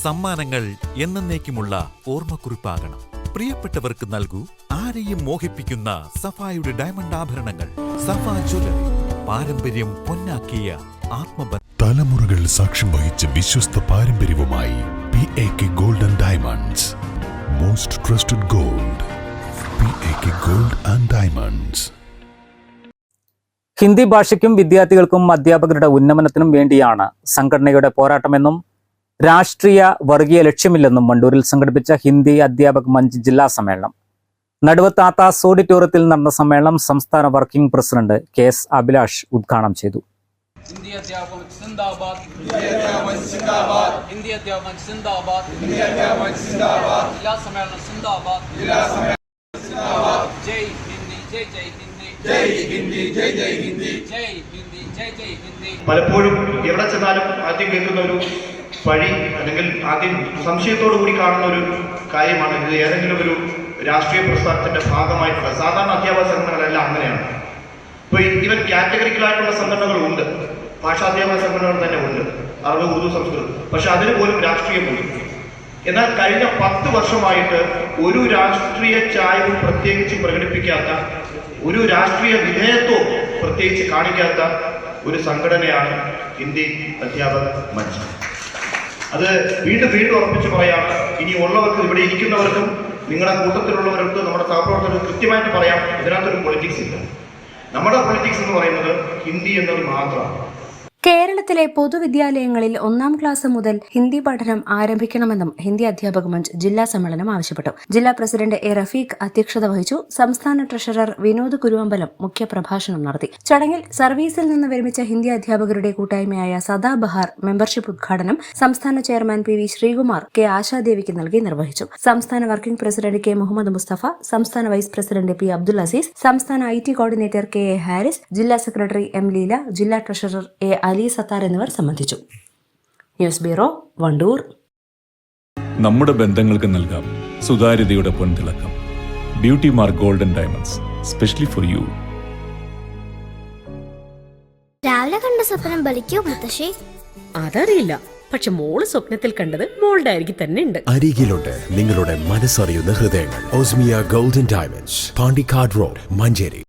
സമ്മാനങ്ങൾ എന്നേക്കുമുള്ള ഓർമ്മക്കുറിപ്പാകണം. പ്രിയപ്പെട്ടവർക്ക് നൽകൂ ആരെയും മോഹിപ്പിക്കുന്ന സഫായുടെ ഡയമണ്ട് ആഭരണങ്ങൾ. സഫ ജ്വല്ലറി, പാരമ്പര്യം പൊന്നാക്കിയ ആത്മബന്ധം. തലമുറകൾ സാക്ഷ്യം വഹിച്ച വിശ്വസ്ത പാരമ്പര്യവുമായി PAK Gold and Diamonds. Most trusted gold. PAK Gold and Diamonds. Hindi ഭാഷയ്ക്കും വിദ്യാർത്ഥികൾക്കും അധ്യാപകരുടെ ഉന്നമനത്തിനും വേണ്ടിയാണ് സംഘടനയുടെ പോരാട്ടമെന്നും രാഷ്ട്രീയ വർഗീയ ലക്ഷ്യമില്ലെന്നും വണ്ടൂരിൽ സംഘടിപ്പിച്ച ഹിന്ദി അധ്യാപക മഞ്ച് ജില്ലാ സമ്മേളനം. നടുവത്ത് ആത്താസ് ഓഡിറ്റോറിയത്തിൽ നടന്ന സമ്മേളനം സംസ്ഥാന വർക്കിംഗ് പ്രസിഡന്റ് KS അഭിലാഷ് ഉദ്ഘാടനം ചെയ്തു. പലപ്പോഴും എവിടെ ചെന്നാലും ആദ്യം കേൾക്കുന്ന ഒരു പഴി അല്ലെങ്കിൽ ആദ്യം സംശയത്തോടു കൂടി കാണുന്ന ഒരു കാര്യമാണ് ഇത് ഏതെങ്കിലും ഒരു രാഷ്ട്രീയ പ്രസ്ഥാനത്തിന്റെ ഭാഗമായിട്ടുള്ള. സാധാരണ അധ്യാപക സംഘടനകളെല്ലാം അങ്ങനെയാണ്. ഇപ്പോൾ ഇവൻ കാറ്റഗറിക്കലായിട്ടുള്ള സംഘടനകളുണ്ട്, ഭാഷാധ്യാപക സംഘടനകൾ തന്നെ ഉണ്ട്, അറബ്, ഉറുദു, സംസ്കൃതം. പക്ഷെ അതിന് പോലും രാഷ്ട്രീയമുണ്ട്. എന്നാൽ കഴിഞ്ഞ 10 വർഷമായിട്ട് ഒരു രാഷ്ട്രീയ ചായവും പ്രത്യേകിച്ച് പ്രകടിപ്പിക്കാത്ത, ഒരു രാഷ്ട്രീയ വിധേയത്വവും പ്രത്യേകിച്ച് കാണിക്കാത്ത ഒരു സംഘടനയാണ് ഹിന്ദി അധ്യാപക മഞ്ച്. അത് വീണ്ടും ഉറപ്പിച്ച് പറയാം. ഇനി ഉള്ളവർക്കും ഇവിടെ ഇരിക്കുന്നവർക്കും നിങ്ങളുടെ കൂട്ടത്തിലുള്ളവർക്കും നമ്മുടെ സഹപ്രവർത്തകർക്ക് കൃത്യമായിട്ട് പറയാം, ഇതിനകത്തൊരു പൊളിറ്റിക്സ് ഇല്ല. നമ്മുടെ പൊളിറ്റിക്സ് എന്ന് പറയുന്നത് ഹിന്ദി എന്നത് മാത്രമാണ്. കേരളത്തിലെ പൊതുവിദ്യാലയങ്ങളിൽ 1-ാം ക്ലാസ് മുതൽ ഹിന്ദി പഠനം ആരംഭിക്കണമെന്നും ഹിന്ദി അധ്യാപക മഞ്ച് ജില്ലാ സമ്മേളനം ആവശ്യപ്പെട്ടു. ജില്ലാ പ്രസിഡന്റ് A. റഫീഖ് അധ്യക്ഷത വഹിച്ചു. സംസ്ഥാന ട്രഷറർ വിനോദ് കുരുവമ്പലം മുഖ്യപ്രഭാഷണം നടത്തി. ചടങ്ങിൽ സർവീസിൽ നിന്ന് വിരമിച്ച ഹിന്ദി അധ്യാപകരുടെ കൂട്ടായ്മയായ സദാബഹാർ മെമ്പർഷിപ്പ് ഉദ്ഘാടനം സംസ്ഥാന ചെയർമാൻ PV ശ്രീകുമാർ K. ആശാദേവിക്ക് നൽകി നിർവഹിച്ചു. സംസ്ഥാന working president K. Muhammad Mustafa, സംസ്ഥാന vice president P. Abdul Aziz, സംസ്ഥാന IT coordinator K. A. Haris, ജില്ലാ സെക്രട്ടറി M. ലീല, ജില്ലാ ട്രഷറർ A. അലി സത്താർ എന്നിവർ സംബന്ധിച്ചു. News bureau, Wandoor. നമ്മുടെ ബന്ധങ്ങൾക്ക് നൽകാം സുതാര്യതയുടെ പൊൻതിളക്കം. Beauty Mark gold and diamonds, specially for you. രാവിലെ കണ്ട സ്വപ്നം ബലിക്കോ മുത്തശ്ശി? അതറിയില്ല, പക്ഷെ മോള് സ്വപ്നത്തിൽ കണ്ടത് മോളുടെ അരികിൽ തന്നെ ഉണ്ട്. അരികിലുണ്ട് നിങ്ങളുടെ മനസ്സറിയുന്ന ഹൃദയങ്ങൾ. Osmia gold and diamonds, Pandikkad road, Manjeri.